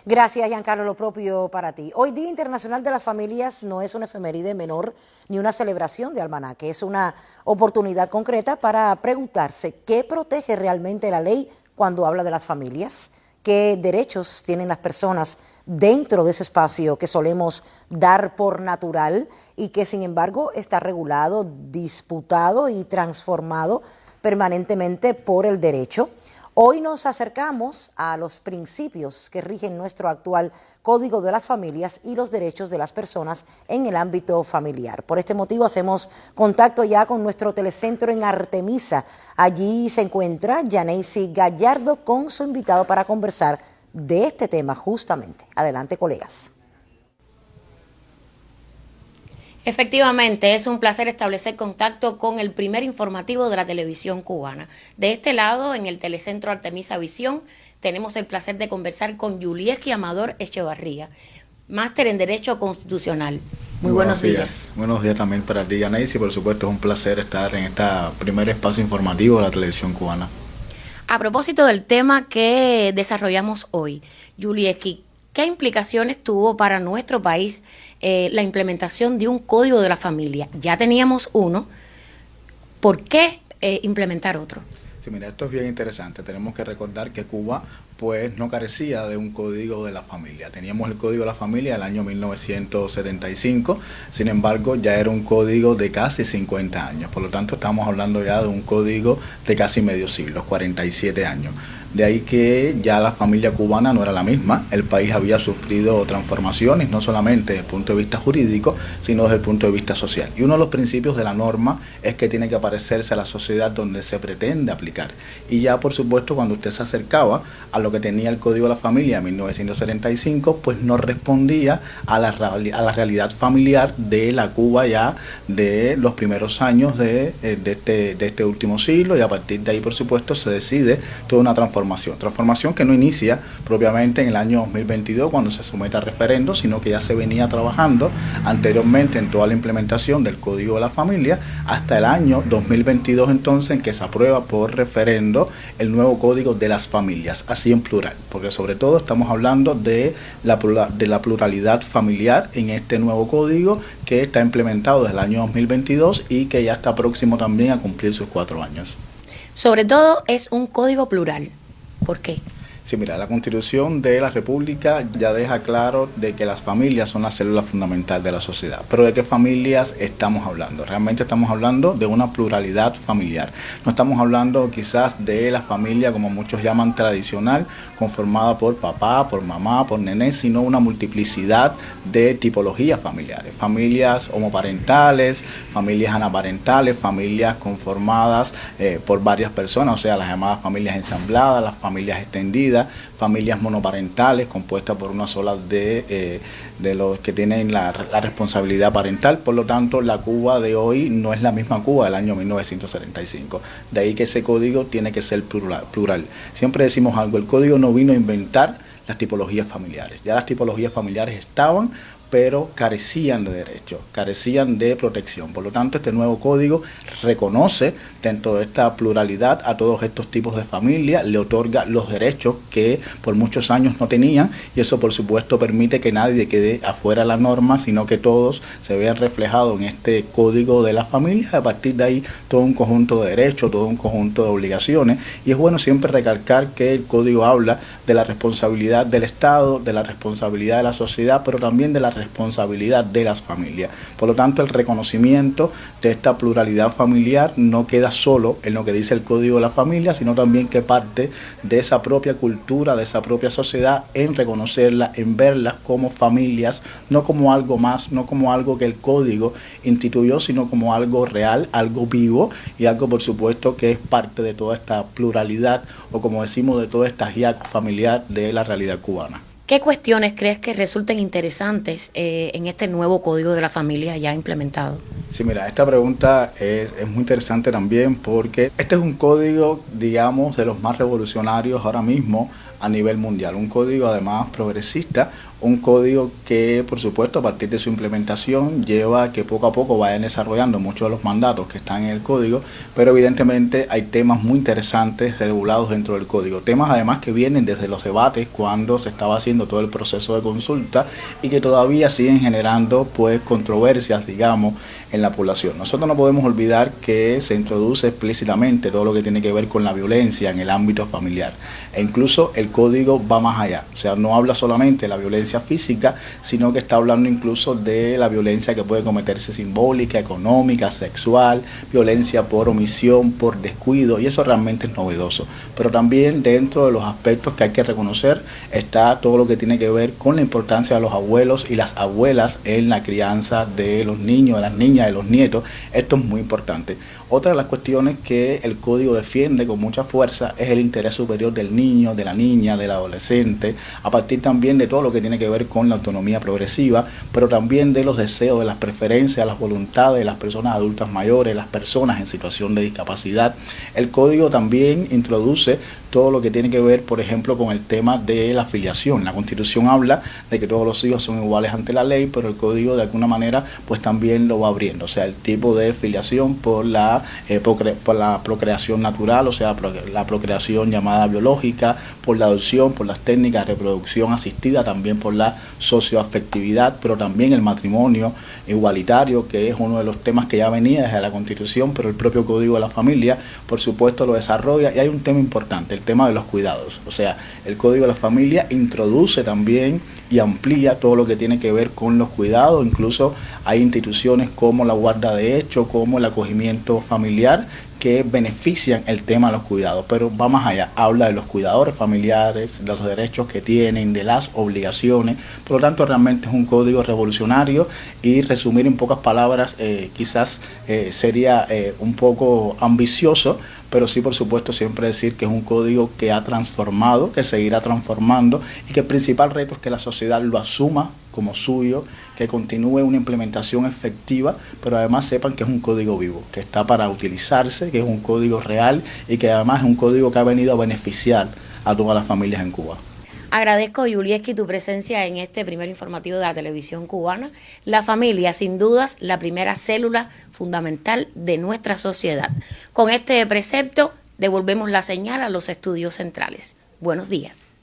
Gracias, Giancarlo, lo propio para ti. Hoy Día Internacional de las Familias no es una efeméride menor ni una celebración de almanaque, es una oportunidad concreta para preguntarse qué protege realmente la ley cuando habla de las familias, qué derechos tienen las personas dentro de ese espacio que solemos dar por natural y que sin embargo está regulado, disputado y transformado permanentemente por el derecho. Hoy nos acercamos a los principios que rigen nuestro actual Código de las Familias y los derechos de las personas en el ámbito familiar. Por este motivo hacemos contacto ya con nuestro telecentro en Artemisa. Allí se encuentra Yaneisy Gallardo con su invitado para conversar de este tema justamente. Adelante, colegas. Efectivamente, es un placer establecer contacto con el primer informativo de la televisión cubana. De este lado, en el Telecentro Artemisa Visión, tenemos el placer de conversar con Yulieski Amador Echevarría, máster en Derecho Constitucional. Muy buenos días. Buenos días también para ti, Yaneisy. Por supuesto, es un placer estar en este primer espacio informativo de la televisión cubana. A propósito del tema que desarrollamos hoy, Yulieski, ¿qué implicaciones tuvo para nuestro país la implementación de un código de la familia? Ya teníamos uno, ¿por qué implementar otro? Sí, mira, esto es bien interesante. Tenemos que recordar que Cuba pues no carecía de un código de la familia. Teníamos el código de la familia del año 1975, sin embargo ya era un código de casi 50 años, por lo tanto estamos hablando ya de un código de casi medio siglo, 47 años. De ahí que ya la familia cubana no era la misma, el país había sufrido transformaciones, no solamente desde el punto de vista jurídico, sino desde el punto de vista social. Y uno de los principios de la norma es que tiene que parecerse a la sociedad donde se pretende aplicar. Y ya, por supuesto, cuando usted se acercaba a lo que tenía el Código de la Familia en 1975, pues no respondía a la realidad familiar de la Cuba ya de los primeros años de este último siglo, y a partir de ahí, por supuesto, se decide toda una transformación que no inicia propiamente en el año 2022 cuando se somete a referendo, sino que ya se venía trabajando anteriormente en toda la implementación del Código de la Familia hasta el año 2022 entonces en que se aprueba por referendo el nuevo Código de las Familias, así en plural, porque sobre todo estamos hablando de la pluralidad familiar en este nuevo código que está implementado desde el año 2022 y que ya está próximo también a cumplir sus 4 años. Sobre todo es un código plural. ¿Por qué? Sí, mira, la Constitución de la República ya deja claro de que las familias son la célula fundamental de la sociedad. Pero ¿de qué familias estamos hablando? Realmente estamos hablando de una pluralidad familiar. No estamos hablando quizás de la familia, como muchos llaman tradicional, conformada por papá, por mamá, por nené, sino una multiplicidad de tipologías familiares. Familias homoparentales, familias anaparentales, familias conformadas por varias personas, o sea, las llamadas familias ensambladas, las familias extendidas, familias monoparentales compuestas por una sola de los que tienen la responsabilidad parental. Por lo tanto, la Cuba de hoy no es la misma Cuba del año 1975. De ahí que ese código tiene que ser plural. Siempre decimos algo, el código no vino a inventar las tipologías familiares. Ya las tipologías familiares estaban, pero carecían de derechos, carecían de protección. Por lo tanto, este nuevo código reconoce dentro de esta pluralidad a todos estos tipos de familia, le otorga los derechos que por muchos años no tenían, y eso por supuesto permite que nadie quede afuera de la norma, sino que todos se vean reflejados en este código de la familia. A partir de ahí todo un conjunto de derechos, todo un conjunto de obligaciones, y es bueno siempre recalcar que el código habla de la responsabilidad del Estado, de la responsabilidad de la sociedad, pero también de la responsabilidad de las familias. Por lo tanto, el reconocimiento de esta pluralidad familiar no queda solo en lo que dice el Código de la Familia, sino también que parte de esa propia cultura, de esa propia sociedad, en reconocerla, en verlas como familias, no como algo más, no como algo que el Código instituyó, sino como algo real, algo vivo, y algo por supuesto que es parte de toda esta pluralidad, o como decimos, de toda esta guía familiar de la realidad cubana. ¿Qué cuestiones crees que resulten interesantes en este nuevo Código de la Familia ya implementado? Sí, mira, esta pregunta es muy interesante también porque este es un código, digamos, de los más revolucionarios ahora mismo a nivel mundial. Un código además progresista, un código que, por supuesto, a partir de su implementación lleva a que poco a poco vayan desarrollando muchos de los mandatos que están en el código, pero evidentemente hay temas muy interesantes regulados dentro del código, temas además que vienen desde los debates cuando se estaba haciendo todo el proceso de consulta y que todavía siguen generando pues controversias, digamos, en la población. Nosotros no podemos olvidar que se introduce explícitamente todo lo que tiene que ver con la violencia en el ámbito familiar, e incluso el código va más allá, o sea, no habla solamente de la violencia física, sino que está hablando incluso de la violencia que puede cometerse simbólica, económica, sexual, violencia por omisión, por descuido, y eso realmente es novedoso. Pero también dentro de los aspectos que hay que reconocer está todo lo que tiene que ver con la importancia de los abuelos y las abuelas en la crianza de los niños, de las niñas, de los nietos. Esto es muy importante. Otra de las cuestiones que el código defiende con mucha fuerza es el interés superior del niño, de la niña, del adolescente, a partir también de todo lo que tiene que ver con la autonomía progresiva, pero también de los deseos, de las preferencias, las voluntades de las personas adultas mayores, las personas en situación de discapacidad. El código también introduce todo lo que tiene que ver, por ejemplo, con el tema de la filiación. La Constitución habla de que todos los hijos son iguales ante la ley, pero el código de alguna manera pues también lo va abriendo. O sea, el tipo de filiación por la procreación natural, o sea, la procreación llamada biológica, por la adopción, por las técnicas de reproducción asistida, también por la socioafectividad, pero también el matrimonio igualitario, que es uno de los temas que ya venía desde la Constitución, pero el propio Código de la Familia, por supuesto, lo desarrolla. Y hay un tema importante, el tema de los cuidados. O sea, el Código de la Familia introduce también y amplía todo lo que tiene que ver con los cuidados. Incluso hay instituciones como la guarda de hecho, como el acogimiento familiar, que benefician el tema de los cuidados, pero va más allá, habla de los cuidadores familiares, de los derechos que tienen, de las obligaciones. Por lo tanto, realmente es un código revolucionario, y resumir en pocas palabras quizás sería un poco ambicioso, pero sí, por supuesto, siempre decir que es un código que ha transformado, que seguirá transformando, y que el principal reto es que la sociedad lo asuma como suyo, que continúe una implementación efectiva, pero además sepan que es un código vivo, que está para utilizarse, que es un código real y que además es un código que ha venido a beneficiar a todas las familias en Cuba. Agradezco, Yulieski, tu presencia en este primer informativo de la televisión cubana. La familia, sin dudas, la primera célula fundamental de nuestra sociedad. Con este precepto, devolvemos la señal a los estudios centrales. Buenos días.